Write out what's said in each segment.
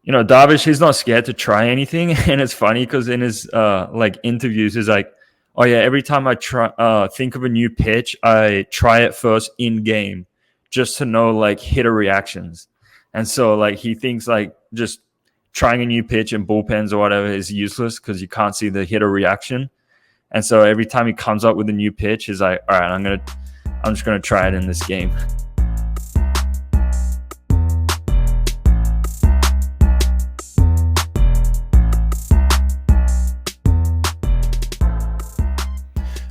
Darvish, he's not scared to try anything. And it's funny because in his like interviews, he's like, oh yeah, every time I try think of a new pitch, I try it first in game just to know like hitter reactions. And so like he thinks like just trying a new pitch in bullpens or whatever is useless because you can't see the hitter reaction. And so every time he comes up with a new pitch, he's like, all right, I'm just gonna try it in this game.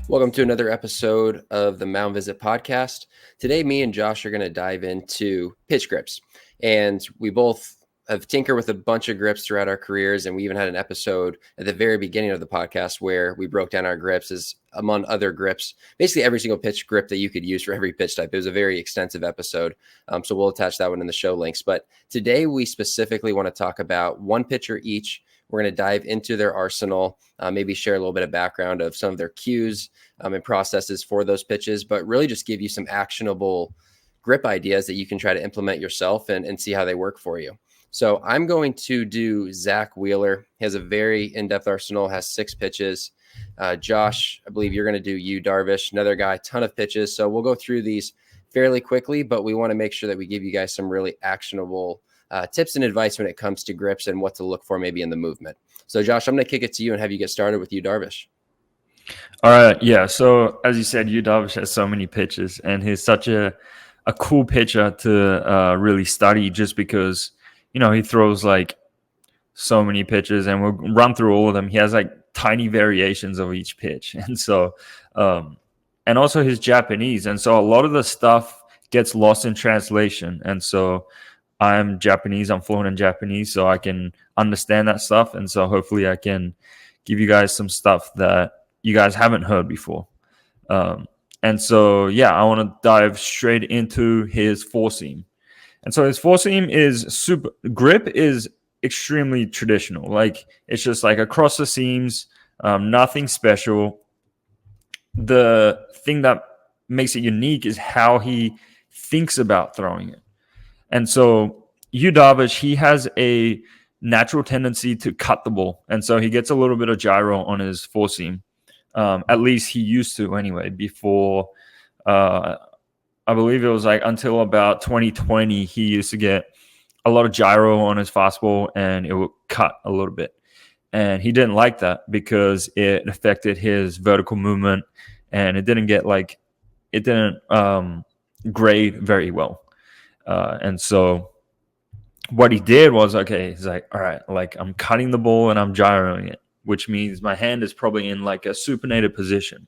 Welcome to another episode of the Mound Visit podcast. Today, me and Josh are going to dive into pitch grips. And we both have tinkered with a bunch of grips throughout our careers. And we even had an episode at the very beginning of the podcast where we broke down our grips as among other grips, basically every single pitch grip that you could use for every pitch type. It was a very extensive episode. So we'll attach that one in the show links. But today we specifically want to talk about one pitcher each. We're going to dive into their arsenal, maybe share a little bit of background of some of their cues and processes for those pitches, but really just give you some actionable grip ideas that you can try to implement yourself and see how they work for you. So I'm going to do Zack Wheeler. He has a very in-depth arsenal, has 6 pitches. Josh, I believe you're going to do Yu Darvish, another guy, ton of pitches. So we'll go through these fairly quickly, but we want to make sure that we give you guys some really actionable tips and advice when it comes to grips and what to look for maybe in the movement. So Josh, I'm going to kick it to you and have you get started with Yu Darvish. All right. Yeah. So as you said, Yu Darvish has so many pitches and he's such a cool pitcher to really study just because, he throws like so many pitches and we'll run through all of them. He has like tiny variations of each pitch. And so, and also he's Japanese. And so a lot of the stuff gets lost in translation. And so I'm Japanese, I'm fluent in Japanese, so I can understand that stuff. And so hopefully I can give you guys some stuff that you guys haven't heard before. And so, yeah, I want to dive straight into his four seam. And so his four seam is grip is extremely traditional. Like it's just like across the seams, nothing special. The thing that makes it unique is how he thinks about throwing it. And so Yu Darvish, he has a natural tendency to cut the ball. And so he gets a little bit of gyro on his four seam. At least he used to anyway, before I believe it was like until about 2020, he used to get a lot of gyro on his fastball and it would cut a little bit. And he didn't like that because it affected his vertical movement and it didn't grade very well. And so what he did was, he's like, all right, like I'm cutting the ball and I'm gyroing it, which means my hand is probably in like a supinated position.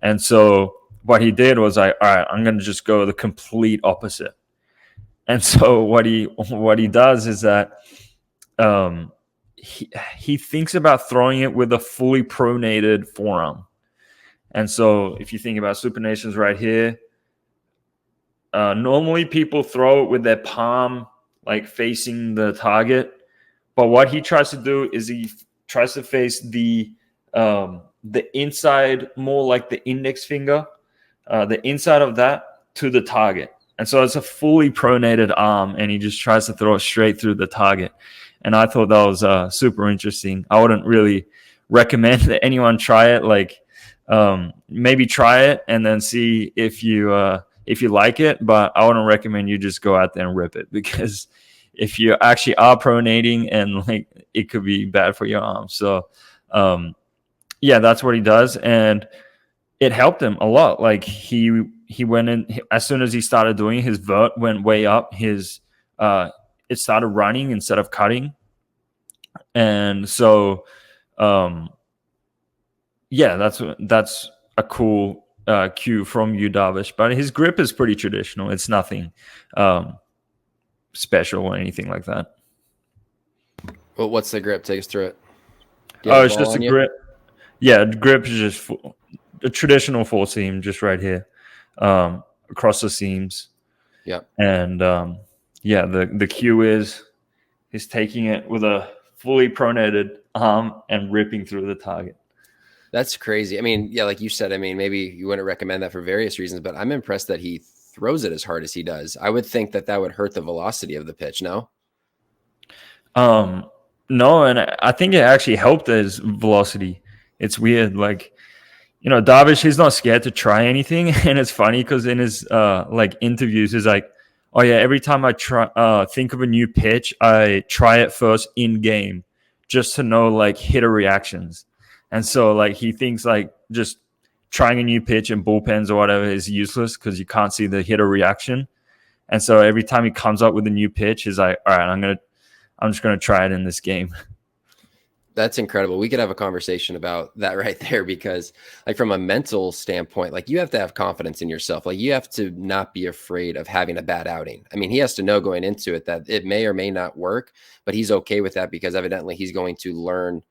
And so what he did was all right, I'm going to just go the complete opposite. And so what he does is that he thinks about throwing it with a fully pronated forearm. And so if you think about supinations right here, normally people throw it with their palm like facing the target, but what he tries to do is he tries to face the inside, more like the index finger, the inside of that to the target. And so it's a fully pronated arm and he just tries to throw it straight through the target. And I thought that was super interesting. I wouldn't really recommend that anyone try it. Like maybe try it and then see if you like it, but I wouldn't recommend you just go out there and rip it because if you actually are pronating and like it could be bad for your arm. So yeah, that's what he does. And it helped him a lot. Like he went in as soon as he started doing his vert went way up. It started running instead of cutting. And so yeah, that's a cool cue from Yu Darvish, but his grip is pretty traditional. It's nothing special or anything like that. Well, what's the grip? Take us through it. It's just a grip. Yeah, grip is just a traditional four seam, just right here, across the seams. Yeah, and the cue is he's taking it with a fully pronated arm and ripping through the target. That's crazy. I mean, yeah, like you said, I mean, maybe you wouldn't recommend that for various reasons, but I'm impressed that he throws it as hard as he does. I would think that would hurt the velocity of the pitch, no? Um, no, and I think it actually helped his velocity. It's weird, like Darvish, he's not scared to try anything, and it's funny because in his like interviews, he's like, "Oh yeah, every time I try think of a new pitch, I try it first in game, just to know like hitter reactions." And so like he thinks like just trying a new pitch in bullpens or whatever is useless because you can't see the hitter reaction. And so every time he comes up with a new pitch, he's like, "All right, I'm just gonna try it in this game." That's incredible. We could have a conversation about that right there because like from a mental standpoint, like you have to have confidence in yourself. Like you have to not be afraid of having a bad outing. I mean, he has to know going into it that it may or may not work, but he's okay with that because evidently he's going to learn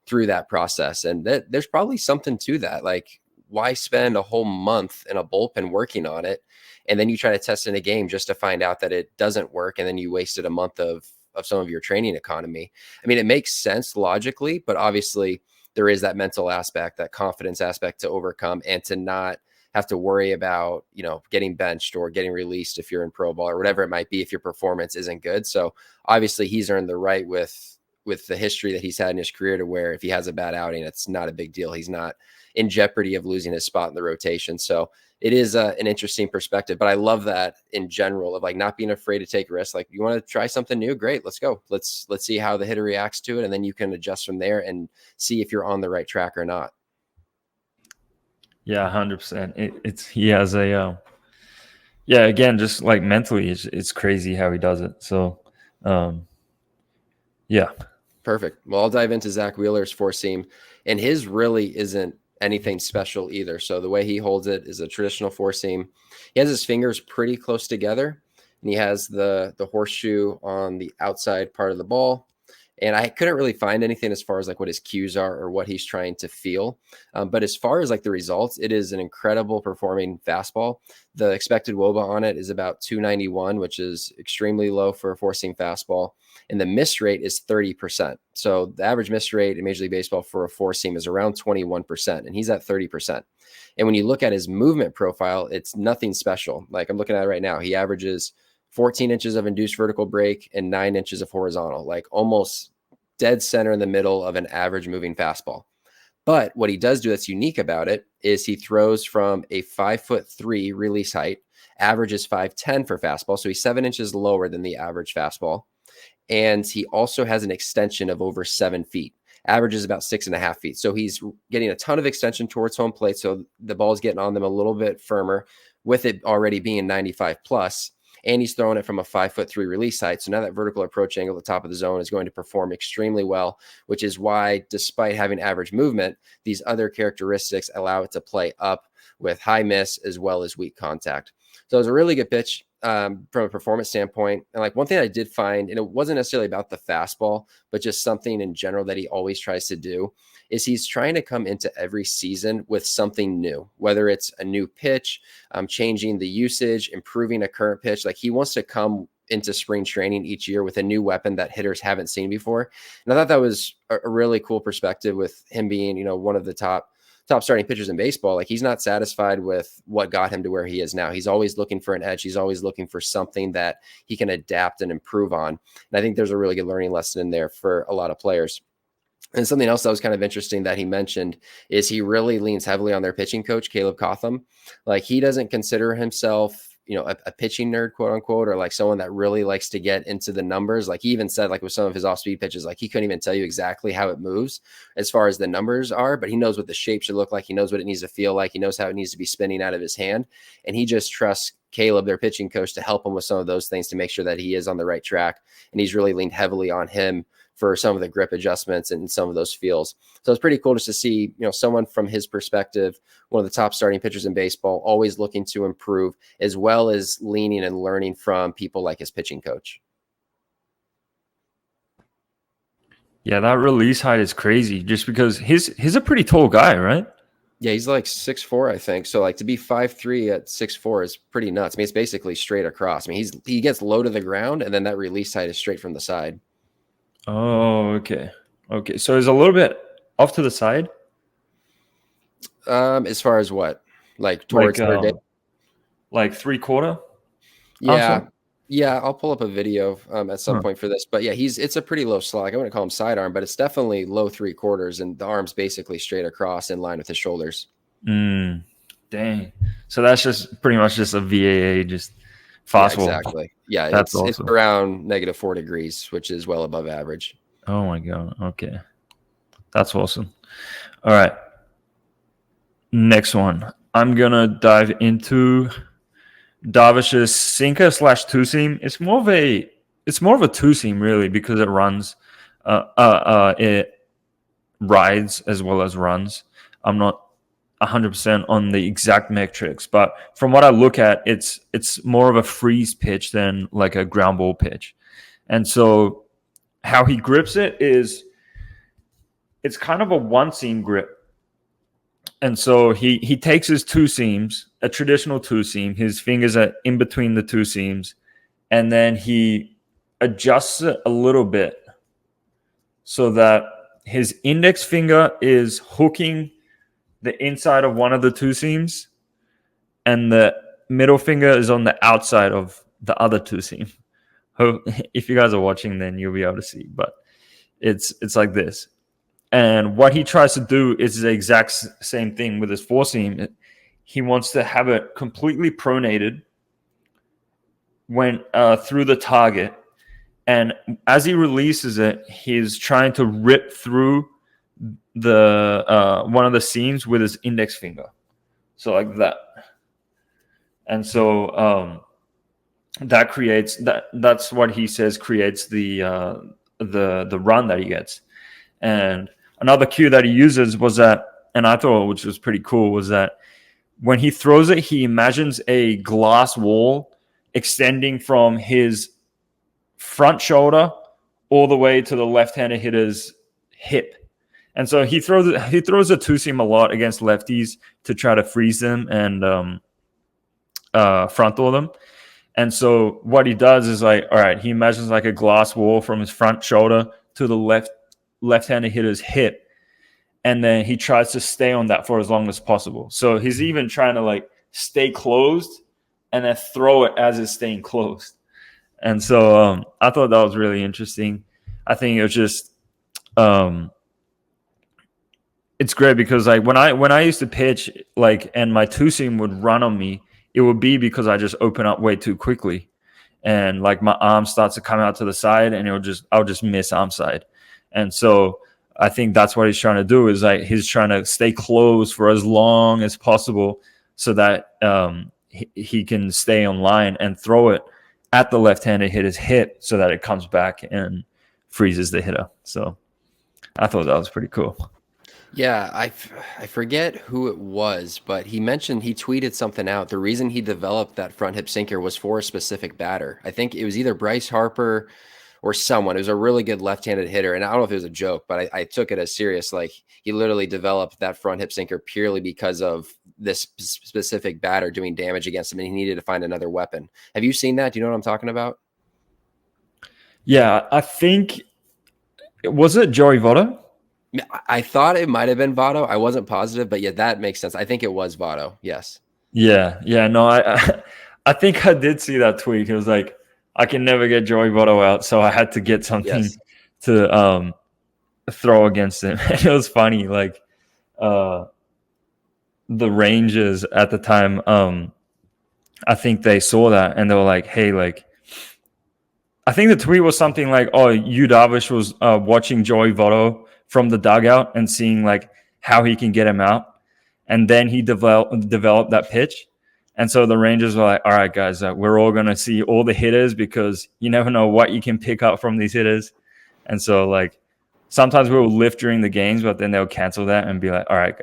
through that process. And there's probably something to that. Like why spend a whole month in a bullpen working on it and then you try to test in a game just to find out that it doesn't work and then you wasted a month of some of your training economy. I mean, it makes sense logically, but obviously there is that mental aspect, that confidence aspect to overcome and to not have to worry about, getting benched or getting released if you're in pro ball or whatever it might be if your performance isn't good. So obviously he's earned the right with the history that he's had in his career to where if he has a bad outing, it's not a big deal. He's not in jeopardy of losing his spot in the rotation. So it is an interesting perspective, but I love that in general of like not being afraid to take risks. Like you want to try something new, great, let's go. Let's see how the hitter reacts to it, and then you can adjust from there and see if you're on the right track or not. Yeah, 100%. It's he has a yeah, again, just like mentally, it's crazy how he does it. So, um, yeah, Perfect. Well, I'll dive into Zach Wheeler's four seam, and his really isn't anything special either. So the way he holds it is a traditional four seam. He has his fingers pretty close together, and he has the horseshoe on the outside part of the ball. And I couldn't really find anything as far as like what his cues are or what he's trying to feel. But as far as like the results, it is an incredible performing fastball. The expected WOBA on it is about 291, which is extremely low for a four seam fastball. And the miss rate is 30%. So the average miss rate in Major League Baseball for a four seam is around 21%, and he's at 30%. And when you look at his movement profile, it's nothing special. Like I'm looking at it right now, he averages 14 inches of induced vertical break and 9 inches of horizontal, like almost dead center in the middle of an average moving fastball. But what he does do that's unique about it is he throws from a 5'3" release height, averages 5'10" for fastball. So he's 7 inches lower than the average fastball. And he also has an extension of over 7 feet, averages about 6.5 feet. So he's getting a ton of extension towards home plate. So the ball is getting on them a little bit firmer with it already being 95 plus. And he's throwing it from a 5'3" release height. So now that vertical approach angle at the top of the zone is going to perform extremely well, which is why, despite having average movement, these other characteristics allow it to play up with high miss as well as weak contact. So it was a really good pitch from a performance standpoint. And like one thing I did find, and it wasn't necessarily about the fastball, but just something in general that he always tries to do, is he's trying to come into every season with something new, whether it's a new pitch, changing the usage, improving a current pitch. Like he wants to come into spring training each year with a new weapon that hitters haven't seen before. And I thought that was a really cool perspective with him being, one of the top starting pitchers in baseball. Like he's not satisfied with what got him to where he is now. He's always looking for an edge. He's always looking for something that he can adapt and improve on. And I think there's a really good learning lesson in there for a lot of players. And something else that was kind of interesting that he mentioned is he really leans heavily on their pitching coach, Caleb Cotham. Like he doesn't consider himself, a pitching nerd, quote unquote, or like someone that really likes to get into the numbers. Like he even said, like with some of his off-speed pitches, like he couldn't even tell you exactly how it moves as far as the numbers are, but he knows what the shape should look like. He knows what it needs to feel like. He knows how it needs to be spinning out of his hand. And he just trusts Caleb, their pitching coach, to help him with some of those things to make sure that he is on the right track. And he's really leaned heavily on him for some of the grip adjustments and some of those feels. So it's pretty cool just to see, someone from his perspective, one of the top starting pitchers in baseball, always looking to improve, as well as leaning and learning from people like his pitching coach. yeah, that release height is crazy. Just because he's a pretty tall guy, right? Yeah, he's like 6'4", I think. So like to be 5'3" at 6'4" is pretty nuts. I mean, it's basically straight across. I mean, he gets low to the ground, and then that release height is straight from the side. Oh, okay. Okay. So it's a little bit off to the side. As far as what? Like Like towards third base? like 3/4 Yeah. answer? Yeah, I'll pull up a video at some Huh. point for this. But yeah, it's a pretty low slog. I wouldn't call him sidearm, but it's definitely low 3/4, and the arm's basically straight across in line with his shoulders. Mm, dang. So that's just pretty much just a VAA, just Yeah, fastball. exactly. Yeah, That's it's awesome. around -4 degrees, which is well above average. Oh my god. Okay, that's awesome. All right, next one. I'm gonna dive into Darvish's sinker slash two seam. It's more of a two seam really because it rides as well as runs. I'm not 100% on the exact metrics, but from what I look at, it's more of a freeze pitch than like a ground ball pitch. And so how he grips it is it's kind of a one seam grip. And so he takes his two seams, a traditional two seam, his fingers are in between the two seams, and then he adjusts it a little bit so that his index finger is hooking the inside of one of the two seams, and the middle finger is on the outside of the other two seam. If you guys are watching, then you'll be able to see. But it's like this. And what he tries to do is the exact same thing with his four seam. He wants to have it completely pronated when through the target, and as he releases it, he's trying to rip through the one of the seams with his index finger, so like that. And so that creates that's what he says creates the run that he gets. And another cue that he uses was that, and I thought which was pretty cool, was that when he throws it, he imagines a glass wall extending from his front shoulder all the way to the left-handed hitter's hip. And so he throws a two seam a lot against lefties to try to freeze them and frontal them. And so what he does is like, all right, he imagines like a glass wall from his front shoulder to the left-handed hitter's hip, and then he tries to stay on that for as long as possible. So he's even trying to like stay closed and then throw it as it's staying closed. And so I thought that was really interesting. I think it was just it's great because like when I used to pitch like and my two seam would run on me, it would be because I just open up way too quickly, and like my arm starts to come out to the side, and I'll just miss arm side. And so I think that's what he's trying to do is like he's trying to stay close for as long as possible so that he can stay on line and throw it at the left-handed hitter's hip so that it comes back and freezes the hitter. So I thought that was pretty cool. Yeah, I forget who it was, but he tweeted something out. The reason he developed that front hip sinker was for a specific batter. I think it was either Bryce Harper or someone. It was a really good left-handed hitter, and I don't know if it was a joke, but I took it as serious. Like he literally developed that front hip sinker purely because of this specific batter doing damage against him, and he needed to find another weapon. Have you seen that? Do you know what I'm talking about? Yeah, I think was it Joey Votto? I thought it might have been Votto. I wasn't positive, but yeah, that makes sense. I think it was Votto. Yes. Yeah. No, I think I did see that tweet. It was like, I can never get Joey Votto out, so I had to get something Yes. to throw against him. And it was funny, like the Rangers at the time. I think they saw that and they were like, "Hey, like." I think the tweet was something like, "Oh, Yu Darvish was watching Joey Votto from the dugout and seeing like how he can get him out, and then he developed that pitch." And so the Rangers were like, "All right, guys, we're all gonna see all the hitters because you never know what you can pick up from these hitters." And so like sometimes we will lift during the games, but then they'll cancel that and be like, "All right,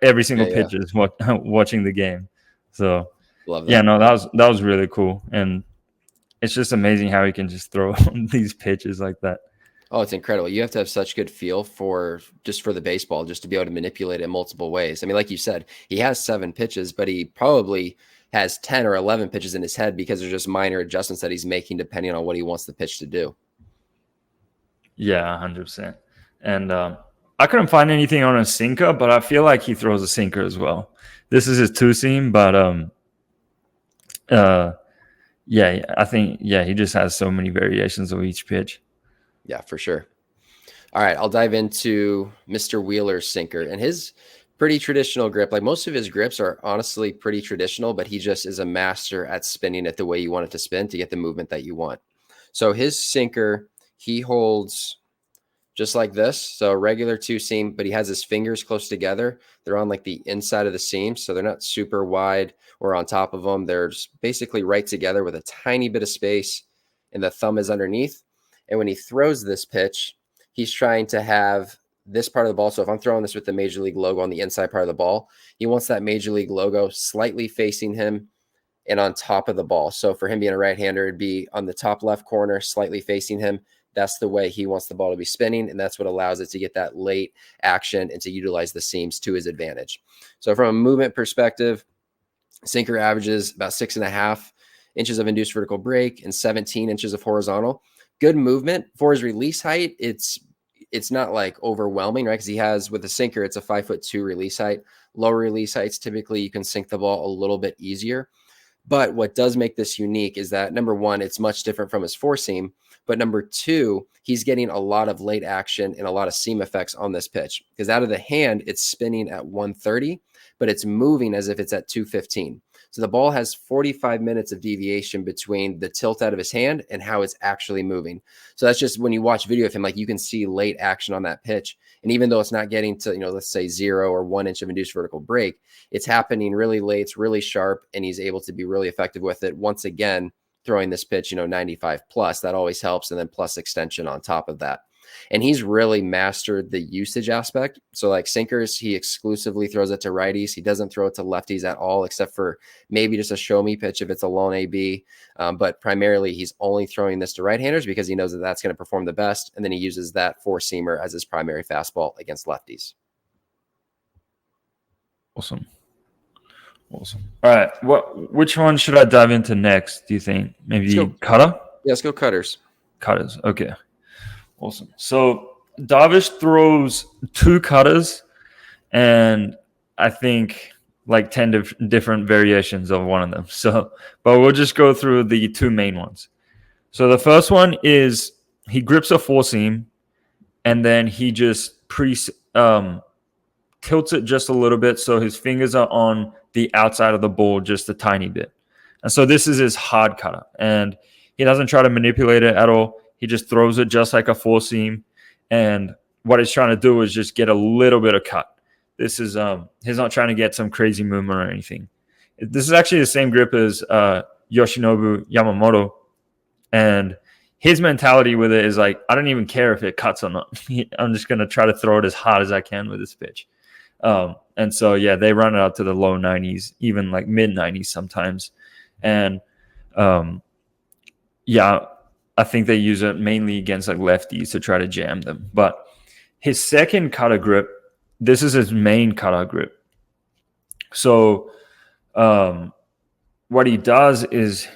every single Yeah. pitcher is watching the game." So Love yeah, that. no, that was really cool, and it's just amazing how he can just throw these pitches like that. Oh, it's incredible. You have to have such good feel for the baseball, just to be able to manipulate it in multiple ways. I mean, like you said, he has 7 pitches, but he probably has 10 or 11 pitches in his head because there's just minor adjustments that he's making depending on what he wants the pitch to do. Yeah, 100%. And I couldn't find anything on a sinker, but I feel like he throws a sinker as well. This is his two seam, but uh, Yeah, I think he just has so many variations of each pitch. Yeah, for sure. All right, I'll dive into Mr. Wheeler's sinker and his pretty traditional grip. Like most of his grips are honestly pretty traditional, but he just is a master at spinning it the way you want it to spin to get the movement that you want. So his sinker, he holds just like this. So regular two seam, but he has his fingers close together. They're on like the inside of the seam. So they're not super wide or on top of them. They're just basically right together with a tiny bit of space, and the thumb is underneath. And when he throws this pitch, he's trying to have this part of the ball. So if I'm throwing this with the Major League logo on the inside part of the ball, he wants that Major League logo slightly facing him and on top of the ball. So for him being a right-hander, it'd be on the top left corner, slightly facing him. That's the way he wants the ball to be spinning, and that's what allows it to get that late action and to utilize the seams to his advantage. So from a movement perspective, sinker averages about 6.5 inches of induced vertical break and 17 inches of horizontal. Good movement for his release height. It's not like overwhelming, right? Because he has, with the sinker, it's a 5'2" release height. Lower release heights, typically you can sink the ball a little bit easier. But what does make this unique is that, number one, it's much different from his four seam. But number two, he's getting a lot of late action and a lot of seam effects on this pitch, because out of the hand, it's spinning at 130, but it's moving as if it's at 215. So the ball has 45 minutes of deviation between the tilt out of his hand and how it's actually moving. So that's just when you watch video of him, like you can see late action on that pitch. And even though it's not getting to, let's say 0 or 1 inch of induced vertical break, it's happening really late. It's really sharp, and he's able to be really effective with it. Once again, throwing this pitch, 95 plus, that always helps. And then plus extension on top of that. And he's really mastered the usage aspect. So like sinkers, he exclusively throws it to righties. He doesn't throw it to lefties at all, except for maybe just a show me pitch if it's a lone AB. But primarily he's only throwing this to right-handers because he knows that that's going to perform the best. And then he uses that four-seamer as his primary fastball against lefties. Awesome. All right. Which one should I dive into next, do you think? Maybe cutter? Yeah, let's go cutters. Cutters. Okay. Awesome. So Darvish throws 2 cutters and I think like 10 different variations of one of them. So, but we'll just go through the 2 main ones. So the first one is he grips a four seam and then he just tilts it just a little bit so his fingers are on the outside of the ball just a tiny bit. And so this is his hard cutter. And he doesn't try to manipulate it at all. He just throws it just like a four seam. And what he's trying to do is just get a little bit of cut. This is he's not trying to get some crazy movement or anything. This is actually the same grip as Yoshinobu Yamamoto. And his mentality with it is like, I don't even care if it cuts or not. I'm just going to try to throw it as hard as I can with this pitch. And so, yeah, they run it out to the low 90s, even like mid 90s sometimes. And I think they use it mainly against like lefties to try to jam them. But his second cutter grip, this is his main cutter grip. So what he does is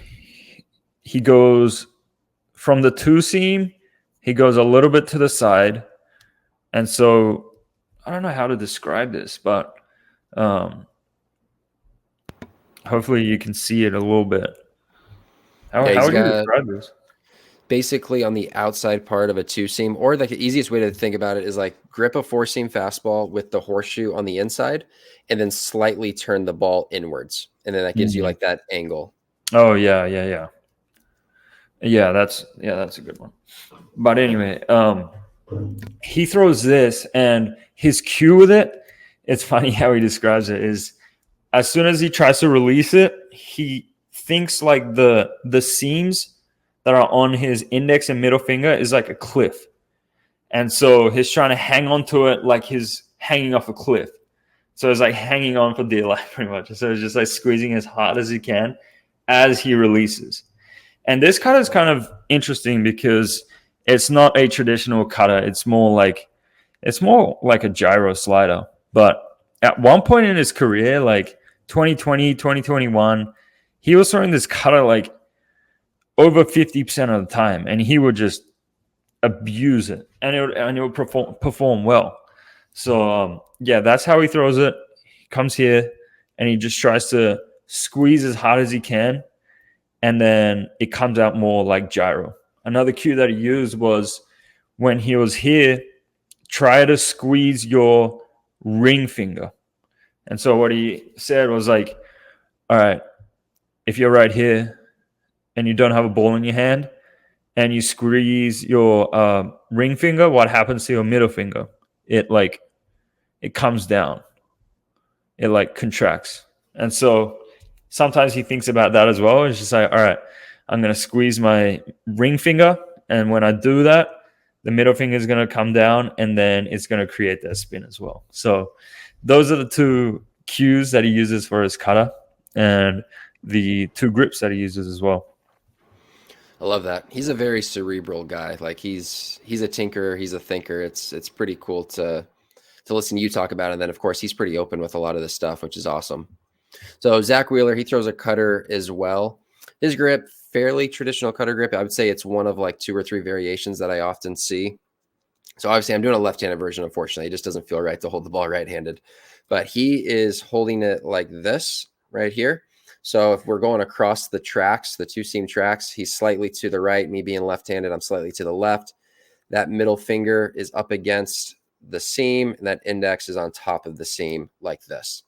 he goes from the two seam, he goes a little bit to the side. And so I don't know how to describe this, but hopefully you can see it a little bit. How would you describe this? Basically on the outside part of a two seam, or like the easiest way to think about it is like grip a four seam fastball with the horseshoe on the inside and then slightly turn the ball inwards. And then that gives you like that angle. Oh yeah. Yeah, that's a good one. But anyway, he throws this and his cue with it, it's funny how he describes it, is as soon as he tries to release it, he thinks like the seams that are on his index and middle finger is like a cliff. And so he's trying to hang on to it like he's hanging off a cliff. So it's like hanging on for dear life pretty much. So it's just like squeezing as hard as he can as he releases. And this cutter is kind of interesting because it's not a traditional cutter. It's more like a gyro slider. But at one point in his career, like 2020, 2021, he was throwing this cutter like over 50% of the time, and he would just abuse it, and it would perform well. So that's how he throws it. He comes here and he just tries to squeeze as hard as he can, and then it comes out more like gyro. Another cue that he used was when he was here, try to squeeze your ring finger. And so what he said was like, all right, if you're right here and you don't have a ball in your hand and you squeeze your ring finger, what happens to your middle finger? It comes down. It like contracts. And so sometimes he thinks about that as well. It's just like, all right, I'm going to squeeze my ring finger. And when I do that, the middle finger is going to come down and then it's going to create that spin as well. So those are the two cues that he uses for his cutter and the two grips that he uses as well. I love that. He's a very cerebral guy. Like he's a tinker, he's a thinker. It's pretty cool to listen to you talk about it. And then of course he's pretty open with a lot of this stuff, which is awesome. So Zack Wheeler, he throws a cutter as well. His grip, fairly traditional cutter grip. I would say it's one of like 2 or 3 variations that I often see. So obviously I'm doing a left-handed version, unfortunately. It just doesn't feel right to hold the ball right-handed. But he is holding it like this right here. So if we're going across the tracks, the 2-seam tracks, he's slightly to the right. Me being left-handed, I'm slightly to the left. That middle finger is up against the seam, and that index is on top of the seam like this.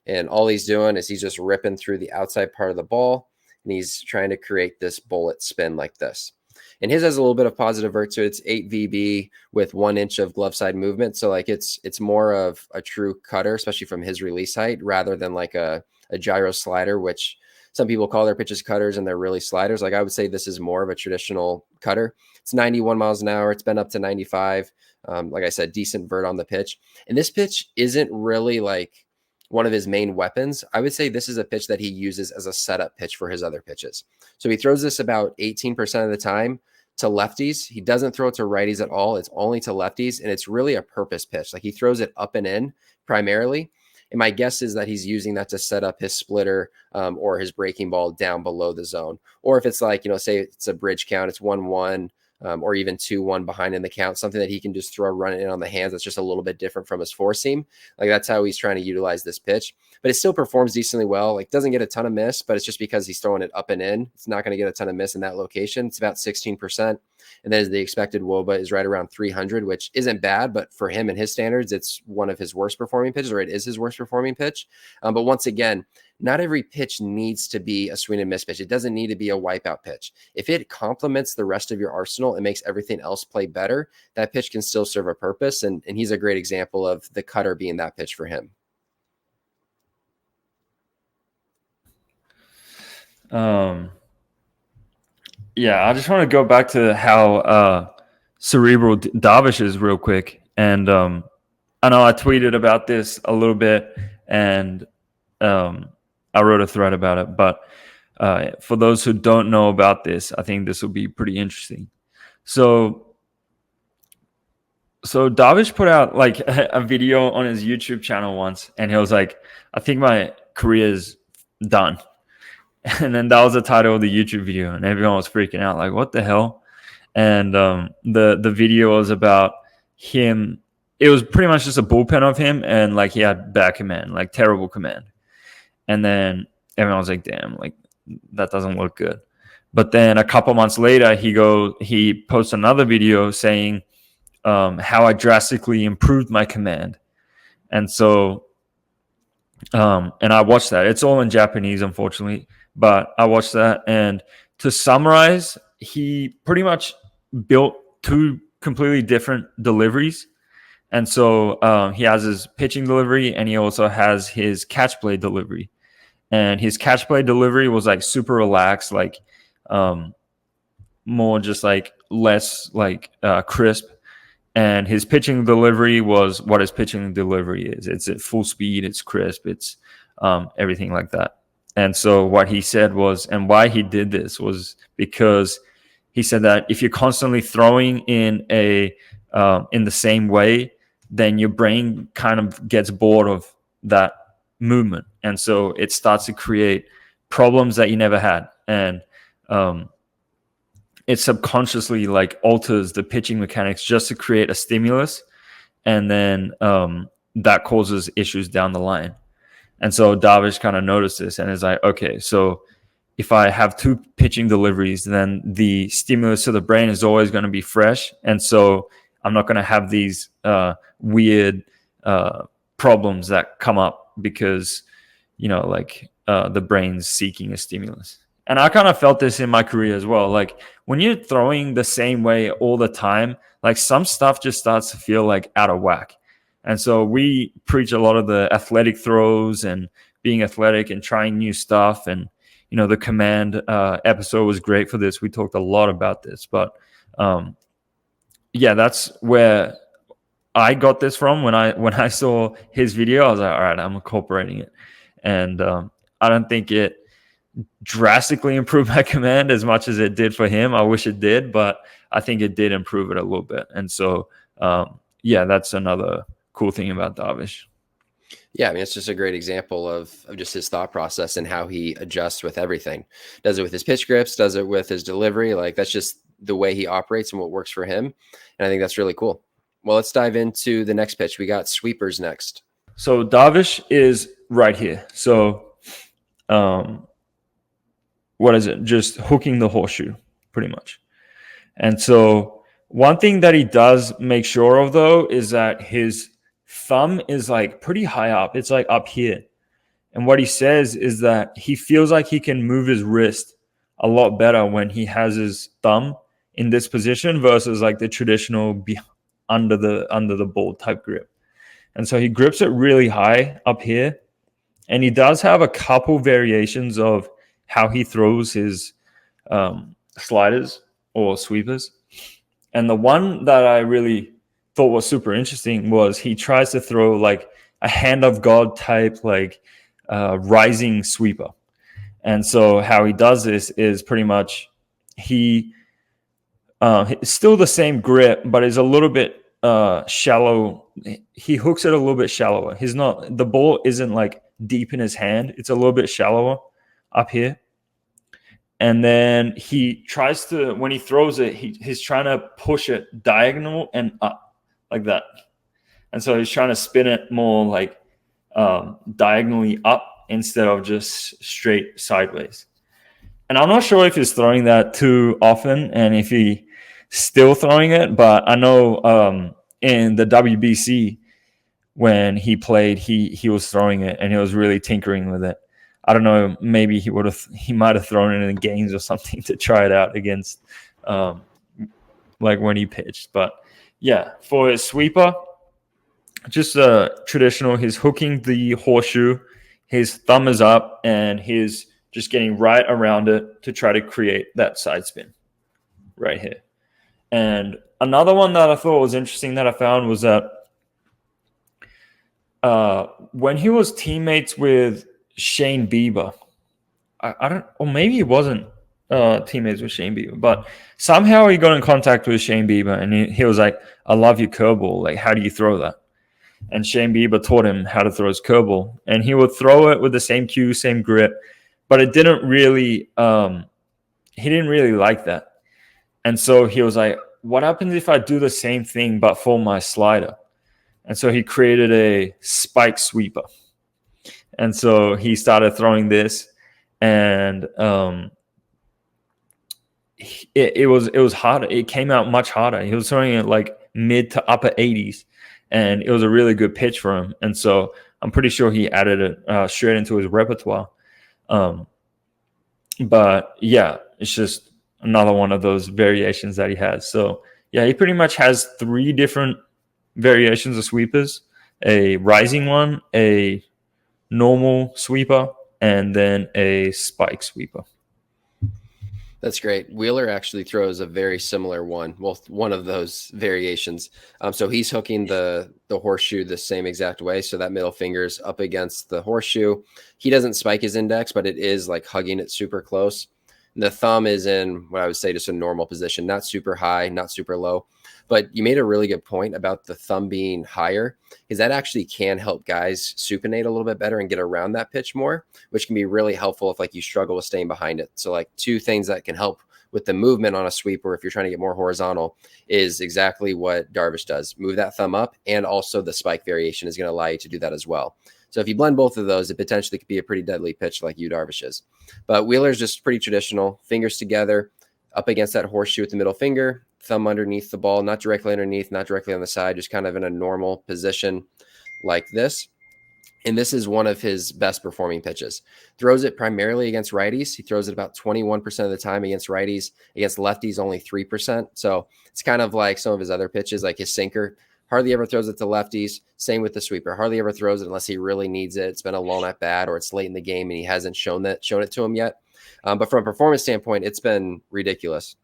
And all he's doing is he's just ripping through the outside part of the ball, and he's trying to create this bullet spin like this. And his has a little bit of positive vert to it. It's 8 VB with 1 inch of glove side movement. So like it's more of a true cutter, especially from his release height, rather than like a gyro slider, which some people call their pitches cutters and they're really sliders. Like I would say this is more of a traditional cutter. It's 91 miles an hour. It's been up to 95. Like I said, decent vert on the pitch. And this pitch isn't really like one of his main weapons. I would say this is a pitch that he uses as a setup pitch for his other pitches. So he throws this about 18% of the time to lefties. He doesn't throw it to righties at all. It's only to lefties, and it's really a purpose pitch. Like he throws it up and in primarily. And my guess is that he's using that to set up his splitter or his breaking ball down below the zone. Or if it's like, say it's a bridge count, it's 1-1 or even 2-1 behind in the count, something that he can just throw, run it in on the hands. That's just a little bit different from his 4-seam. Like that's how he's trying to utilize this pitch. But it still performs decently well. Like doesn't get a ton of miss, but it's just because he's throwing it up and in. It's not going to get a ton of miss in that location. It's about 16%. And then the expected WOBA is right around 300, which isn't bad, but for him and his standards, it's one of his worst performing pitches, or it is his worst performing pitch. But once again, not every pitch needs to be a swing and miss pitch. It doesn't need to be a wipeout pitch. If it complements the rest of your arsenal and makes everything else play better, that pitch can still serve a purpose. And he's a great example of the cutter being that pitch for him. Yeah, I just want to go back to how cerebral Darvish is real quick. And I know I tweeted about this a little bit, and I wrote a thread about it. But for those who don't know about this, I think this will be pretty interesting. So Darvish put out like a video on his YouTube channel once, and he was like, I think my career is done. And then that was the title of the YouTube video, and everyone was freaking out, like, what the hell? And the video was about him. It was pretty much just a bullpen of him, and like he had bad command, like terrible command. And then everyone was like, damn, like that doesn't look good. But then a couple months later, he posts another video saying how I drastically improved my command. And so and I watched that. It's all in Japanese, unfortunately. But I watched that, and to summarize, he pretty much built 2 completely different deliveries. And so he has his pitching delivery, and he also has his catch play delivery. And his catch play delivery was like super relaxed, like more just like less like crisp. And his pitching delivery was what his pitching delivery is. It's at full speed, it's crisp, it's everything like that. And so what he said was, and why he did this was because he said that if you're constantly throwing in the same way, then your brain kind of gets bored of that movement. And so it starts to create problems that you never had. And it subconsciously like alters the pitching mechanics just to create a stimulus. And then that causes issues down the line. And so Darvish kind of noticed this and is like, okay, so if I have two pitching deliveries, then the stimulus to the brain is always going to be fresh. And so I'm not going to have these weird problems that come up because, like the brain's seeking a stimulus. And I kind of felt this in my career as well. Like when you're throwing the same way all the time, like some stuff just starts to feel like out of whack. And so we preach a lot of the athletic throws and being athletic and trying new stuff. And the command episode was great for this. We talked a lot about this, but that's where I got this from. When I saw his video, I was like, all right, I'm incorporating it. And I don't think it drastically improved my command as much as it did for him. I wish it did, but I think it did improve it a little bit. And so, that's another cool thing about Darvish. Yeah, I mean, it's just a great example of just his thought process and how he adjusts with everything. Does it with his pitch grips, does it with his delivery. Like that's just the way he operates and what works for him. And I think that's really cool. Well, let's dive into the next pitch. We got sweepers next. So Darvish is right here. So what is it? Just hooking the horseshoe, pretty much. And so one thing that he does make sure of, though, is that his thumb is like pretty high up. It's like up here. And what he says is that he feels like he can move his wrist a lot better when he has his thumb in this position versus like the traditional under the ball type grip. And so he grips it really high up here. And he does have a couple variations of how he throws his sliders or sweepers. And the one that I really thought was super interesting was he tries to throw like a hand of God type, like rising sweeper. And so how he does this is pretty much it's still the same grip, but it's a little bit shallow. He hooks it a little bit shallower. The ball isn't like deep in his hand. It's a little bit shallower up here. And then he tries to, when he throws it, he's trying to push it diagonal and up like that. And so he's trying to spin it more like diagonally up instead of just straight sideways. And I'm not sure if he's throwing that too often and if he's still throwing it, but I know in the WBC when he played, he was throwing it and he was really tinkering with it. I don't know, maybe he might have thrown it in games or something to try it out against like when he pitched. But yeah, for his sweeper, just traditional, he's hooking the horseshoe, his thumb is up, and he's just getting right around it to try to create that side spin right here. And another one that I thought was interesting that I found was that when he was teammates with Shane Bieber, I don't, or maybe he wasn't teammates with Shane Bieber, but somehow he got in contact with Shane Bieber and he was like, I love your curveball. Like, how do you throw that? And Shane Bieber taught him how to throw his curveball, and he would throw it with the same cue, same grip, but it didn't really, he didn't really like that. And so he was like, what happens if I do the same thing, but for my slider? And so he created a spike sweeper. And so he started throwing this, and it was harder. It came out much harder. He was throwing it like mid to upper 80s, and it was a really good pitch for him. And so I'm pretty sure he added it straight into his repertoire. But yeah, it's just another one of those variations that he has. So yeah, he pretty much has 3 different variations of sweepers: a rising one, a normal sweeper, and then a spike sweeper. That's great. Wheeler actually throws a very similar one. Well, one of those variations. So he's hooking the horseshoe the same exact way. So that middle finger's up against the horseshoe. He doesn't spike his index, but it is like hugging it super close. And the thumb is in what I would say just a normal position, not super high, not super low. But you made a really good point about the thumb being higher, because that actually can help guys supinate a little bit better and get around that pitch more, which can be really helpful if like you struggle with staying behind it. So like 2 things that can help with the movement on a sweeper if you're trying to get more horizontal is exactly what Darvish does. Move that thumb up, and also the spike variation is going to allow you to do that as well. So if you blend both of those, it potentially could be a pretty deadly pitch like Darvish is. But Wheeler's just pretty traditional, fingers together, up against that horseshoe with the middle finger, thumb underneath the ball, not directly underneath, not directly on the side, just kind of in a normal position like this. And this is one of his best performing pitches. Throws it primarily against righties. He throws it about 21% of the time against righties. Against lefties, only 3%. So it's kind of like some of his other pitches, like his sinker. Hardly ever throws it to lefties. Same with the sweeper. Hardly ever throws it unless he really needs it. It's been a lone at bat or it's late in the game and he hasn't shown it to him yet. But from a performance standpoint, it's been ridiculous.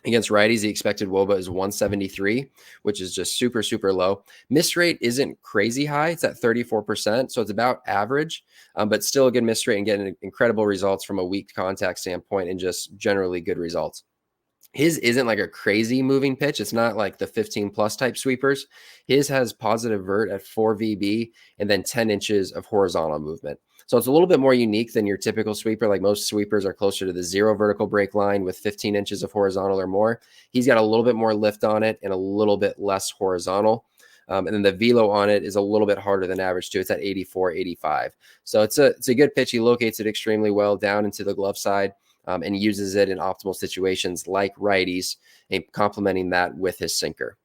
Against righties, the expected WOBA is 173, which is just super, super low. Miss rate isn't crazy high. It's at 34%, so it's about average, but still a good miss rate and getting incredible results from a weak contact standpoint and just generally good results. His isn't like a crazy moving pitch. It's not like the 15-plus type sweepers. His has positive vert at 4 VB and then 10 inches of horizontal movement. So it's a little bit more unique than your typical sweeper. Like most sweepers are closer to the 0 vertical break line with 15 inches of horizontal or more. He's got a little bit more lift on it and a little bit less horizontal. And then the velo on it is a little bit harder than average too. It's at 84, 85. So it's a good pitch. He locates it extremely well down into the glove side and uses it in optimal situations like righties and complementing that with his sinker.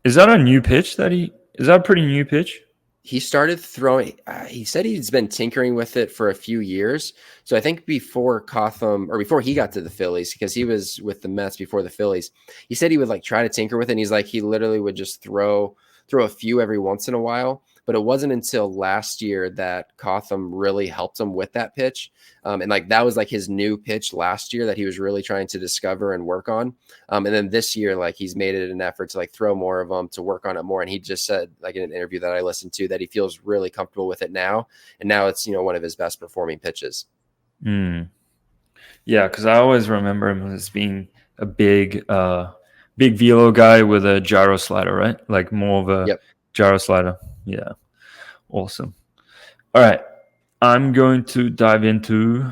Is that a new pitch is that a pretty new pitch? He started throwing, he said he's been tinkering with it for a few years. So I think before he got to the Phillies, because he was with the Mets before the Phillies, he said he would like try to tinker with it. And he's like, he literally would just throw a few every once in a while. But it wasn't until last year that Cotham really helped him with that pitch. And like that was like his new pitch last year that he was really trying to discover and work on. And then this year, like he's made it an effort to like throw more of them, to work on it more. And he just said, like in an interview that I listened to, that he feels really comfortable with it now. And now it's, one of his best performing pitches. Yeah, because I always remember him as being a big velo guy with a gyro slider, right? Like more of a gyro slider. Yeah. Awesome. All right. I'm going to dive into,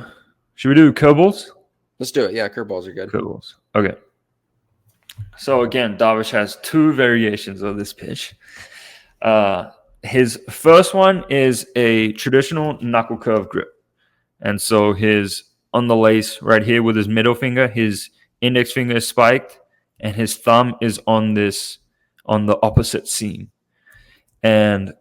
should we do curveballs? Let's do it. Yeah, curveballs are good. Curveballs. Okay. So again, Darvish has two variations of this pitch. His first one is a traditional knuckle curve grip. And so his on the lace right here with his middle finger, his index finger is spiked, and his thumb is on the opposite seam. And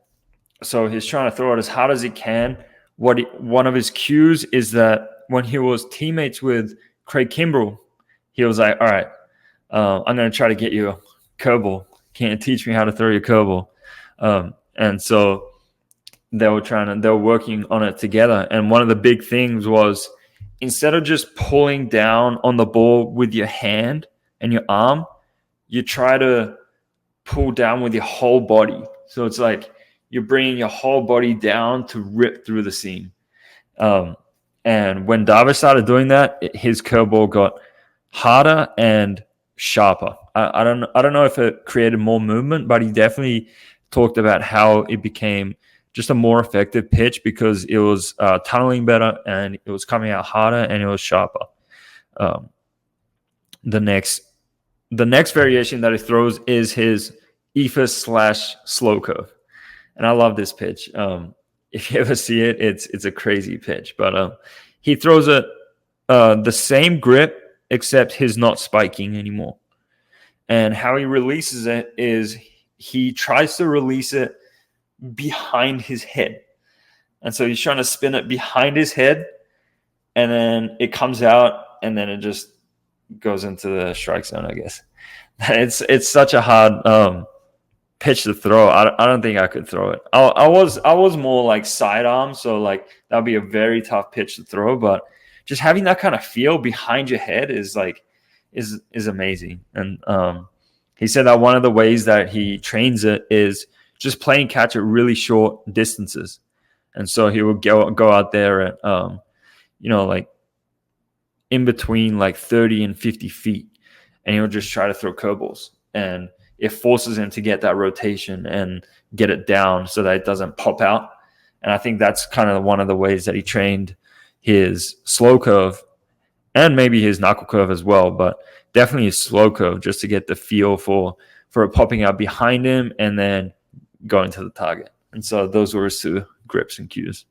so he's trying to throw it as hard as he can. One of his cues is that when he was teammates with Craig Kimbrell, he was like, all right, I'm going to try to get you a curveball. Can't teach me how to throw your curveball. And so they were working on it together. And one of the big things was, instead of just pulling down on the ball with your hand and your arm, you try to pull down with your whole body. So it's like you're bringing your whole body down to rip through the seam. And when Darvish started doing that, his curveball got harder and sharper. I don't know if it created more movement, but he definitely talked about how it became just a more effective pitch because it was tunneling better and it was coming out harder and it was sharper. The next variation that he throws is his ephus/slow curve. And I love this pitch. If you ever see it, it's a crazy pitch. But he throws it the same grip, except he's not spiking anymore. And how he releases it is he tries to release it behind his head. And so he's trying to spin it behind his head, and then it comes out, and then it just goes into the strike zone, I guess. It's such a hard pitch to throw. I don't think I could throw it. I was more like sidearm, so like that would be a very tough pitch to throw. But just having that kind of feel behind your head is amazing. And he said that one of the ways that he trains it is just playing catch at really short distances. And so he would go out there at like in between like 30 and 50 feet, and he would just try to throw curveballs, and it forces him to get that rotation and get it down so that it doesn't pop out. And I think that's kind of one of the ways that he trained his slow curve and maybe his knuckle curve as well, but definitely his slow curve, just to get the feel for it popping out behind him and then going to the target. And so those were his two grips and cues.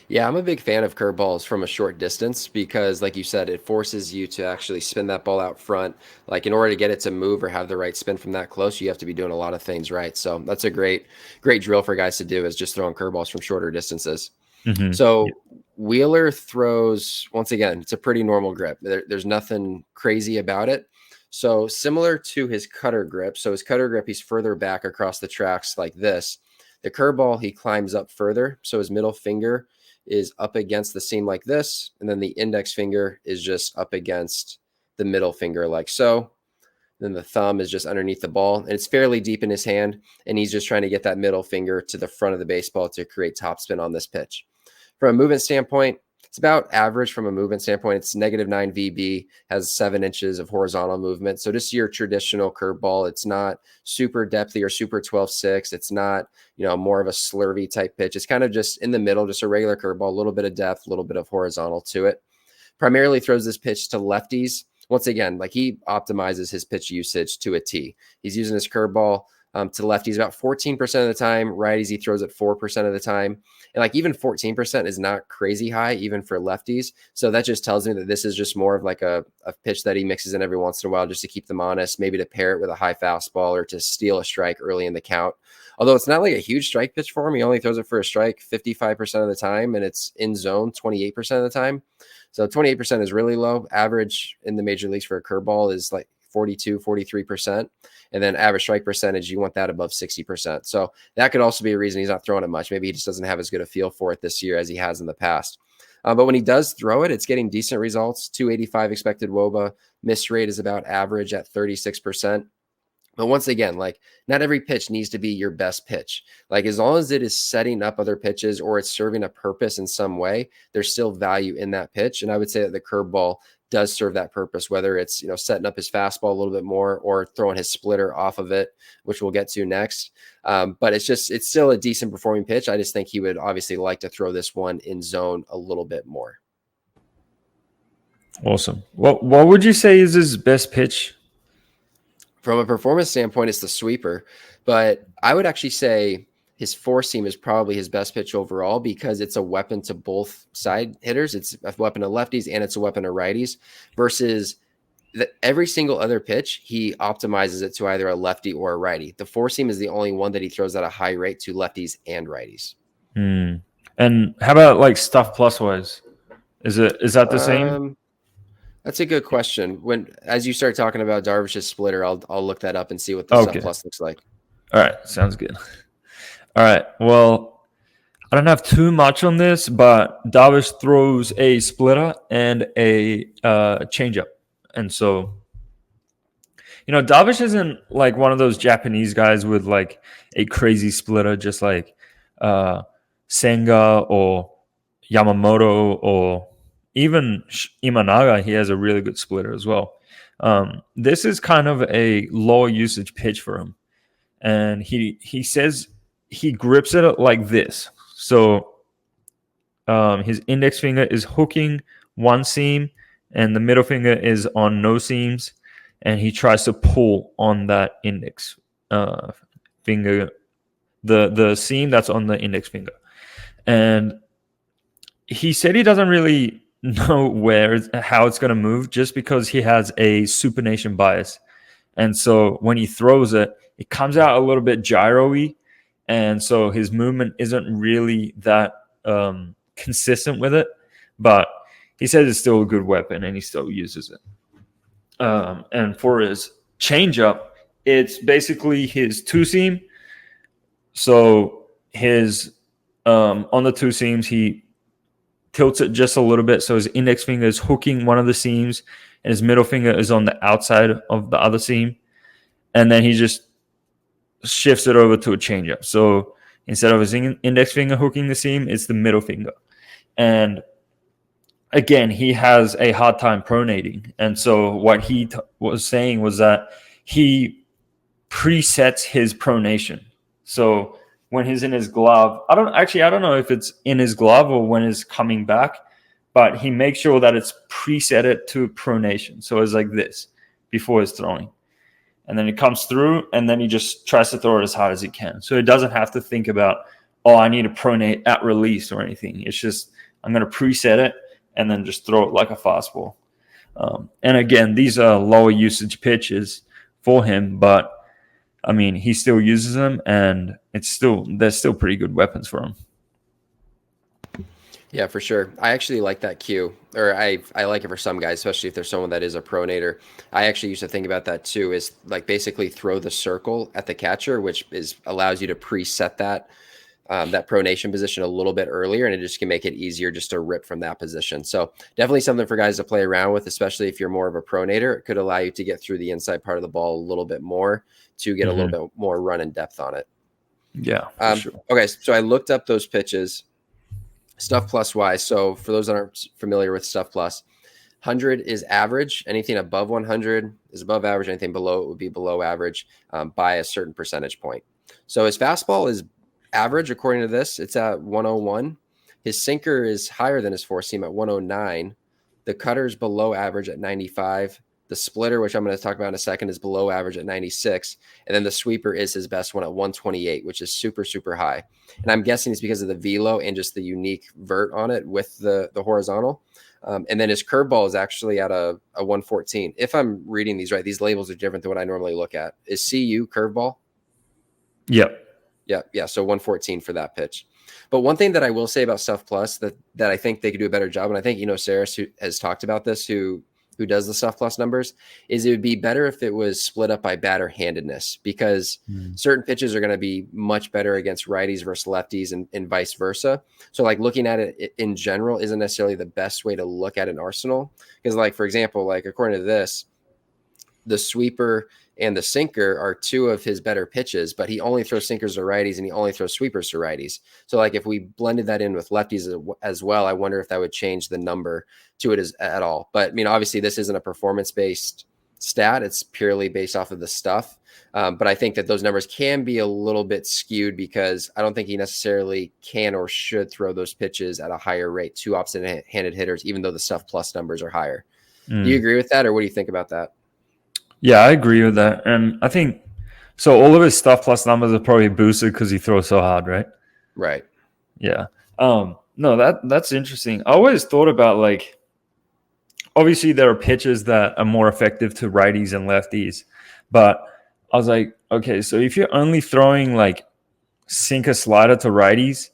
Yeah, I'm a big fan of curveballs from a short distance because, like you said, it forces you to actually spin that ball out front. Like, in order to get it to move or have the right spin from that close, you have to be doing a lot of things right. So that's a great drill for guys to do, is just throwing curveballs from shorter distances. Yeah. So Wheeler throws, once again, it's a pretty normal grip. There's nothing crazy about it. So similar to his cutter grip. So his cutter grip, he's further back across the tracks like this. The curveball, he climbs up further. So his middle finger is up against the seam like this. And then the index finger is just up against the middle finger like so. Then the thumb is just underneath the ball, and it's fairly deep in his hand. And he's just trying to get that middle finger to the front of the baseball to create topspin on this pitch. From a movement standpoint, it's about average from a movement standpoint. It's -9 VB, has 7 inches of horizontal movement. So just your traditional curveball. It's not super depthy or super 12-6. It's not, more of a slurvy type pitch. It's kind of just in the middle, just a regular curveball, a little bit of depth, a little bit of horizontal to it. Primarily throws this pitch to lefties. Once again, like, he optimizes his pitch usage to a T. He's using his curveball to lefties about 14% of the time. Righties, he throws it 4% of the time. And like, even 14% is not crazy high, even for lefties. So that just tells me that this is just more of like a pitch that he mixes in every once in a while just to keep them honest, maybe to pair it with a high fastball or to steal a strike early in the count. Although it's not like a huge strike pitch for him. He only throws it for a strike 55% of the time, and it's in zone 28% of the time. So 28% is really low. Average in the major leagues for a curveball is like 42, 43%. And then average strike percentage, you want that above 60%. So that could also be a reason he's not throwing it much. Maybe he just doesn't have as good a feel for it this year as he has in the past. But when he does throw it, it's getting decent results. 285 expected WOBA. Miss rate is about average at 36%. But once again, like, not every pitch needs to be your best pitch. Like, as long as it is setting up other pitches or it's serving a purpose in some way, there's still value in that pitch. And I would say that the curveball does serve that purpose, whether it's, setting up his fastball a little bit more or throwing his splitter off of it, which we'll get to next. But it's still a decent performing pitch. I just think he would obviously like to throw this one in zone a little bit more. Awesome. What would you say is his best pitch? From a performance standpoint, it's the sweeper, but I would actually say his four seam is probably his best pitch overall because it's a weapon to both side hitters. It's a weapon to lefties and it's a weapon to righties, versus every single other pitch, he optimizes it to either a lefty or a righty. The four seam is the only one that he throws at a high rate to lefties and righties. And how about like stuff plus wise? Is that the same? That's a good question. As you start talking about Darvish's splitter, I'll look that up and see what the stuff plus looks like. All right, sounds good. All right, well, I don't have too much on this, but Darvish throws a splitter and a changeup, and so Darvish isn't like one of those Japanese guys with like a crazy splitter, just like Senga or Yamamoto or even Imanaga. He has a really good splitter as well. This is kind of a low usage pitch for him. And he says he grips it like this. So his index finger is hooking one seam and the middle finger is on no seams. And he tries to pull on that index finger, the seam that's on the index finger. And he said he doesn't really know how it's going to move just because he has a supination bias. And so when he throws it, it comes out a little bit gyro-y. And so his movement isn't really that consistent with it. But he says it's still a good weapon and he still uses it. And for his changeup, it's basically his two seam. So his on the two seams, he tilts it just a little bit. So his index finger is hooking one of the seams and his middle finger is on the outside of the other seam. And then he just shifts it over to a changeup. So instead of his index finger hooking the seam, it's the middle finger. And again, he has a hard time pronating. And so what he was saying was that he presets his pronation. So when he's in his glove, I don't know if it's in his glove or when it's coming back, but he makes sure that it's preset to pronation. So it's like this before his throwing. and then it comes through, and then he just tries to throw it as hard as he can. So he doesn't have to think about, oh, I need to pronate at release or anything. It's just I'm going to preset it and then just throw it like a fastball. And again, these are lower usage pitches for him, but I mean, he still uses them, and they're still pretty good weapons for him. Yeah, for sure. I actually like that cue, or I like it for some guys, especially if there's someone that is a pronator. I actually used to think about that too, is like basically throw the circle at the catcher, which allows you to preset that pronation position a little bit earlier, and it just can make it easier just to rip from that position. So definitely something for guys to play around with, especially if you're more of a pronator. It could allow you to get through the inside part of the ball a little bit more to get a little bit more run and depth on it. Yeah, for sure. Okay, so I looked up those pitches. Stuff plus wise. So for those that aren't familiar with Stuff plus, 100 is average. Anything above 100 is above average. Anything below it would be below average by a certain percentage point. So his fastball is average according to this. It's at 101. His sinker is higher than his four seam at 109. The cutter is below average at 95. The splitter, which I'm going to talk about in a second, is below average at 96. And then the sweeper is his best one at 128, which is super, super high. And I'm guessing it's because of the velo and just the unique vert on it with the horizontal. And then his curveball is actually at a 114. If I'm reading these right, these labels are different than what I normally look at. Is CU curveball? Yep. Yeah. So 114 for that pitch. But one thing that I will say about Stuff Plus that I think they could do a better job, and I think Saris, who has talked about this, who does the Stuff Plus numbers, is it would be better if it was split up by batter handedness, because certain pitches are going to be much better against righties versus lefties and vice versa. So like looking at it in general isn't necessarily the best way to look at an arsenal, because like, for example, like according to this, the sweeper and the sinker are two of his better pitches, but he only throws sinkers to righties and he only throws sweepers to righties. So like if we blended that in with lefties as well, I wonder if that would change the number to it at all. But I mean, obviously this isn't a performance-based stat. It's purely based off of the stuff. But I think that those numbers can be a little bit skewed because I don't think he necessarily can or should throw those pitches at a higher rate to opposite-handed hitters, even though the Stuff Plus numbers are higher. Do you agree with that, or what do you think about that? Yeah, I agree with that. And I think so. All of his Stuff Plus numbers are probably boosted because he throws so hard, right? Right. Yeah. No, that's interesting. I always thought about, like, obviously there are pitches that are more effective to righties and lefties, but I was like, okay, so if you're only throwing like sinker slider to righties,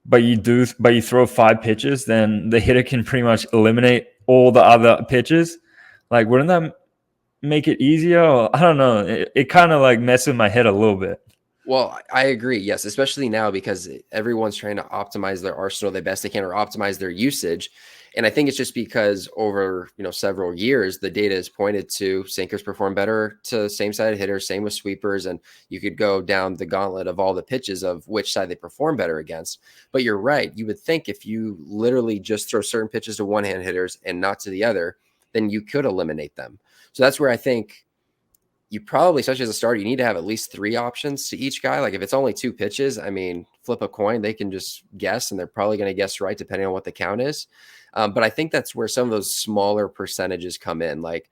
but you throw 5 pitches, then the hitter can pretty much eliminate all the other pitches. Like, wouldn't that make it easier? Or, I don't know. It kind of like messes with my head a little bit. Well, I agree. Yes, especially now because everyone's trying to optimize their arsenal the best they can or optimize their usage. And I think it's just because over, several years, the data has pointed to sinkers perform better to same-sided hitters, same with sweepers. And you could go down the gauntlet of all the pitches of which side they perform better against. But you're right. You would think if you literally just throw certain pitches to one-hand hitters and not to the other, then you could eliminate them. So that's where I think you probably, especially as a starter, you need to have at least 3 options to each guy. Like if it's only 2 pitches, I mean, flip a coin, they can just guess, and they're probably going to guess right depending on what the count is. But I think that's where some of those smaller percentages come in. Like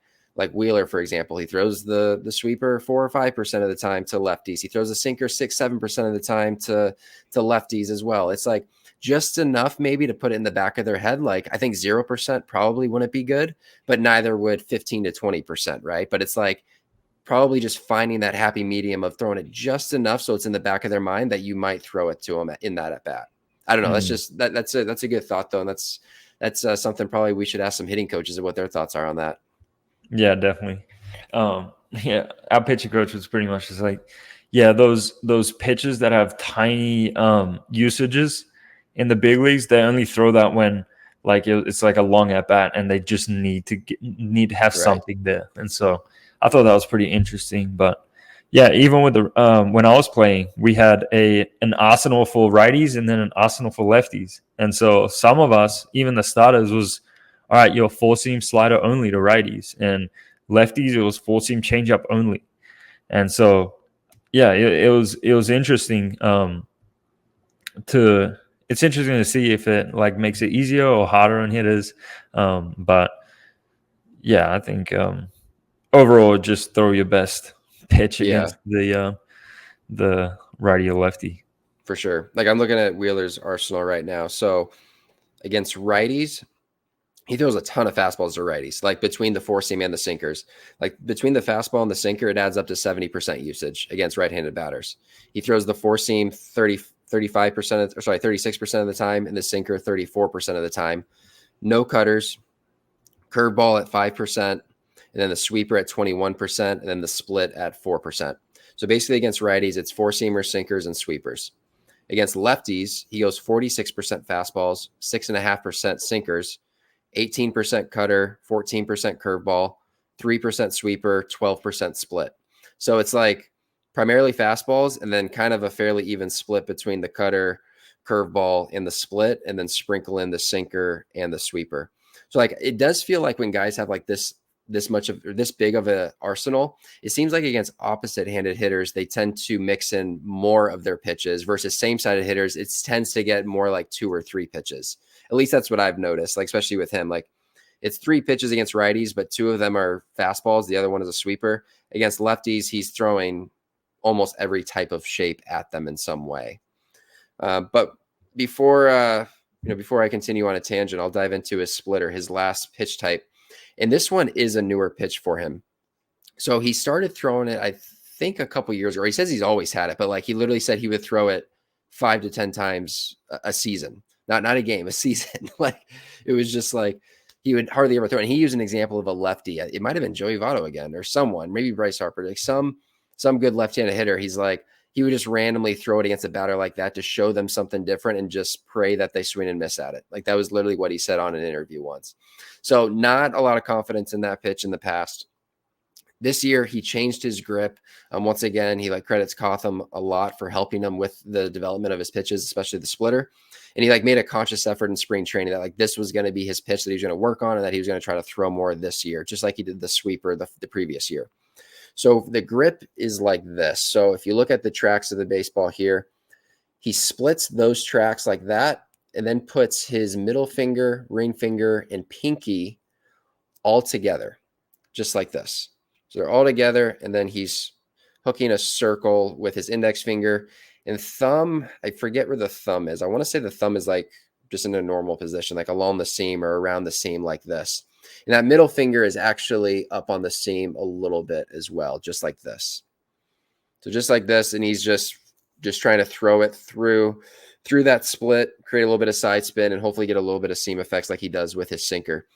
Wheeler, for example, he throws the sweeper 4 or 5% of the time to lefties. He throws a sinker 6-7% of the time to lefties as well. It's like just enough maybe to put it in the back of their head. Like I think 0% probably wouldn't be good, but neither would 15 to 20%, right? But it's like probably just finding that happy medium of throwing it just enough so it's in the back of their mind that you might throw it to them in that at bat. I don't know. That's just that's a good thought though, and that's something probably we should ask some hitting coaches of what their thoughts are on that. Yeah, definitely. Yeah, our pitching coach was pretty much just like, yeah, those pitches that have tiny usages in the big leagues, they only throw that when like it's like a long at bat, and they just need to have something there. And so I thought that was pretty interesting. But yeah, even with the when I was playing, we had an arsenal for righties and then an arsenal for lefties. And so some of us, even the starters, was all right, you're 4-seam slider only to righties, and lefties it was 4-seam changeup only. And so yeah, it was interesting it's interesting to see if it like makes it easier or harder on hitters. But yeah, I think overall just throw your best pitch Yeah, against the righty or lefty. for sure. Like I'm looking at Wheeler's arsenal right now. So against righties, he throws a ton of fastballs to righties, like between the four seam and the sinkers. Like between the fastball and the sinker, it adds up to 70% usage against right-handed batters. He throws the four seam 35% or sorry, 36% of the time, and the sinker 34% of the time. No cutters, curveball at 5%, and then the sweeper at 21%, and then the split at 4%. So basically against righties, it's four seamers, sinkers, and sweepers. Against lefties, he goes 46% fastballs, 6.5% sinkers, 18% cutter, 14% curveball, 3% sweeper, 12% split. So it's like primarily fastballs and then kind of a fairly even split between the cutter, curveball, and the split, and then sprinkle in the sinker and the sweeper. So like it does feel like when guys have like this much of or this big of a arsenal, it seems like against opposite handed hitters, they tend to mix in more of their pitches versus same sided hitters. It tends to get more like 2 or 3 pitches. At least that's what I've noticed, like, especially with him, like it's 3 pitches against righties, but 2 of them are fastballs. The other one is a sweeper. Against lefties, he's throwing almost every type of shape at them in some way. But before, before I continue on a tangent, I'll dive into his splitter, his last pitch type. And this one is a newer pitch for him. So he started throwing it, I think, a couple years ago. He says he's always had it, but like he literally said he would throw it 5 to 10 times a season, not a game, a season. Like it was just like he would hardly ever throw it. And he used an example of a lefty. It might have been Joey Votto again or someone, maybe Bryce Harper, like some good left-handed hitter. He's like, he would just randomly throw it against a batter like that to show them something different and just pray that they swing and miss at it. Like that was literally what he said on an interview once. So not a lot of confidence in that pitch in the past. This year, he changed his grip. Once again, he credits Cotham a lot for helping him with the development of his pitches, especially the splitter. And he made a conscious effort in spring training that this was going to be his pitch that he was going to work on and that he was going to try to throw more this year, just like he did the sweeper the previous year. So the grip is like this. So if you look at the tracks of the baseball here, he splits those tracks like that and then puts his middle finger, ring finger, and pinky all together, just like this. So they're all together, and then he's hooking a circle with his index finger and thumb. I forget where the thumb is. I want to say the thumb is just in a normal position, like along the seam or around the seam like this. And that middle finger is actually up on the seam a little bit as well, just like this. So just like this, and he's just trying to throw it through that split, create a little bit of side spin, and hopefully get a little bit of seam effects like he does with his sinker.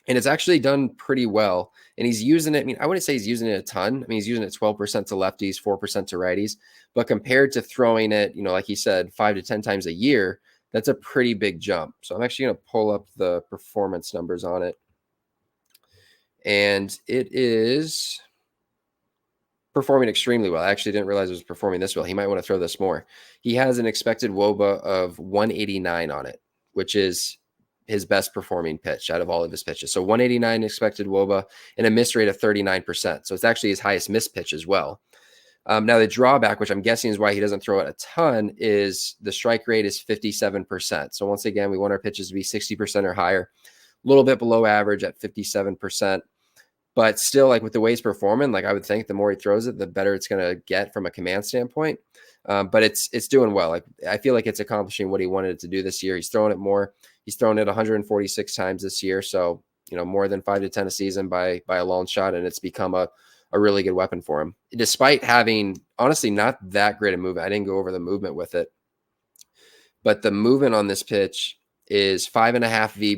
And it's actually done pretty well. And he's using it. I mean, I wouldn't say he's using it a ton. I mean, he's using it 12% to lefties, 4% to righties. But compared to throwing it, like he said, 5 to 10 times a year, that's a pretty big jump. So I'm actually going to pull up the performance numbers on it. And it is performing extremely well. I actually didn't realize it was performing this well. He might want to throw this more. He has an expected WOBA of 189 on it, which is his best performing pitch out of all of his pitches. So 189 expected WOBA and a miss rate of 39%. So it's actually his highest miss pitch as well. Now the drawback, which I'm guessing is why he doesn't throw it a ton, is the strike rate is 57%. So once again, we want our pitches to be 60% or higher, a little bit below average at 57%. But still, with the way he's performing, I would think the more he throws it, the better it's going to get from a command standpoint. But it's doing well. I feel like it's accomplishing what he wanted it to do this year. He's throwing it more. He's thrown it 146 times this year. So, more than 5 to 10 a season by a long shot. And it's become a really good weapon for him, despite having, honestly, not that great a movement. I didn't go over the movement with it. But the movement on this pitch is 5.5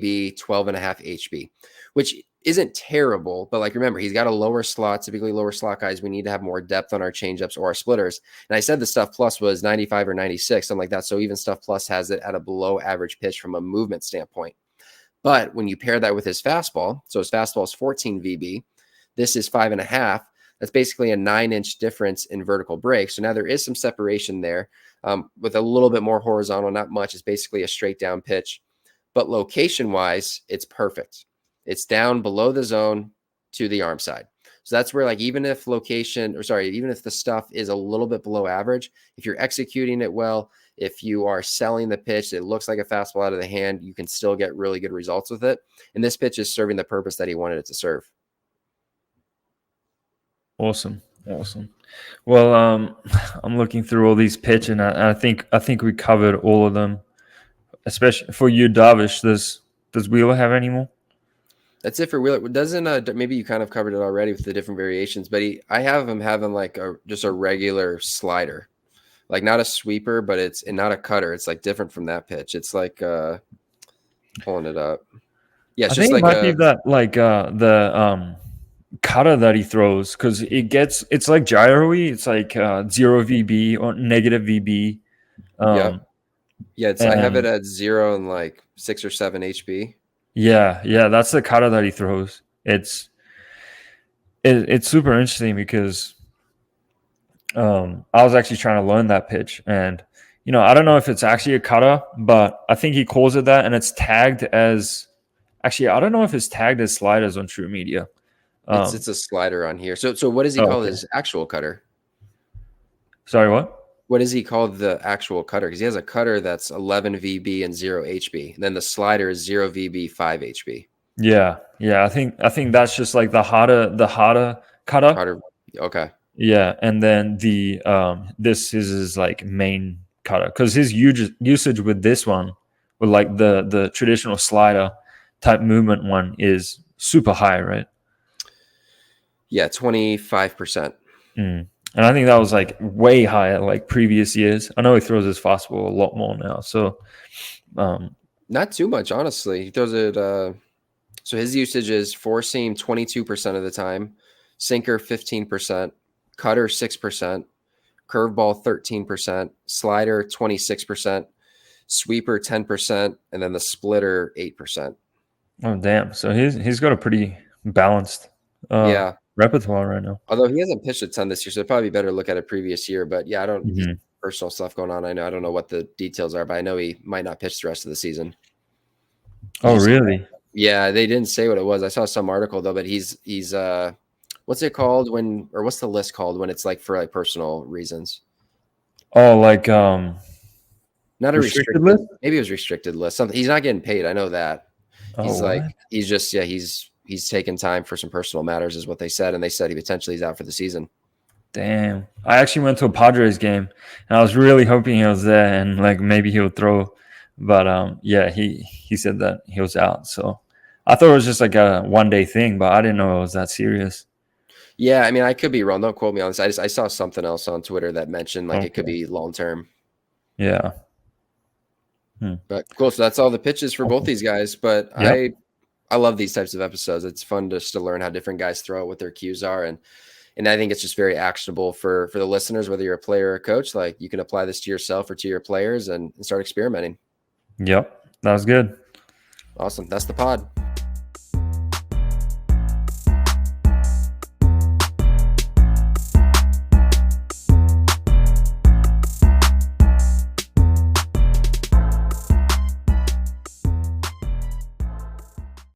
VB, 12.5 HB, which isn't terrible, but remember, he's got a lower slot. Typically lower slot guys, we need to have more depth on our changeups or our splitters. And I said the Stuff Plus was 95 or 96, something like that. So even Stuff Plus has it at a below average pitch from a movement standpoint. But when you pair that with his fastball, so his fastball is 14 VB, this is 5.5. That's basically a 9-inch difference in vertical break. So now there is some separation there with a little bit more horizontal, not much. It's basically a straight down pitch. But location-wise, it's perfect. It's down below the zone to the arm side. So that's where even if even if the stuff is a little bit below average, if you're executing it well, if you are selling the pitch, it looks like a fastball out of the hand, you can still get really good results with it. And this pitch is serving the purpose that he wanted it to serve. Awesome. Awesome. Well, I'm looking through all these pitch, and I think we covered all of them. Especially for you, Darvish. Does Wheeler have any more? That's it for Wheeler. Doesn't maybe you kind of covered it already with the different variations, but I have him having like just a regular slider, like not a sweeper, but it's and not a cutter. It's like different from that pitch. It's like pulling it up. Yeah, I it's just think it like might be that like the cutter that he throws because it's like gyro-y. It's like 0 VB or negative VB. yeah, Um, yeah. It's I have it and at 0 and like 6 or 7 HP. yeah, that's the cutter that he throws. It's super interesting because I was actually trying to learn that pitch, and I don't know if it's actually a cutter, but I think he calls it that, and it's tagged as. Actually, I don't know if it's tagged as sliders on True Media. It's a slider on here. So what does he Oh, call okay. his actual cutter? Sorry, what? What does he call the actual cutter? Because he has a cutter that's 11 VB and 0 HB. And then the slider is 0 VB, 5 HB. Yeah. I think that's just like the harder cutter. Harder. Okay. Yeah, and then the this is his like main cutter because his usage with this one, with like the traditional slider type movement one, is super high, right? Yeah, 25%. Mm. And I think that was like way higher like previous years. I know he throws his fastball a lot more now, so um, Not too much, honestly. He throws it. So his usage is four seam 22% of the time, sinker 15%, cutter 6%, curveball 13%, slider 26%, sweeper 10%, and then the splitter 8%. oh damn! So he's got a pretty balanced Yeah. repertoire right now. Although he hasn't pitched a ton this year, so it'd probably be better to look at a previous year. But yeah, I don't he's Mhm. personal stuff going on. I don't know what the details are, but I know he might not pitch the rest of the season. Oh He's really? Yeah, they didn't say what it was. I saw some article though, but he's what's it called what's the list called when it's like for like personal reasons? Oh, like Not a restricted restricted, list? maybe it was restricted list. Something he's not getting paid. I know that. Oh He's like what? he's just he's taking time for some personal matters is what they said, and they said he potentially is out for the season. Damn. I actually went to a Padres game and I was really hoping he was there and like maybe he would throw. But yeah, he said that he was out. So I thought it was just like a 1 day thing, but I didn't know it was that serious. Yeah, I mean, I could be wrong. Don't quote me on this. I saw something else on Twitter that mentioned like it could Okay. be long term. Yeah. Hmm. But cool. So that's all the pitches for both Awesome. these guys. But Yep. I love these types of episodes. It's fun just to learn how different guys throw, what their cues are, and I think it's just very actionable for the listeners, whether you're a player or a coach. Like you can apply this to yourself or to your players and start experimenting. Yep. That was good. Awesome. That's the pod.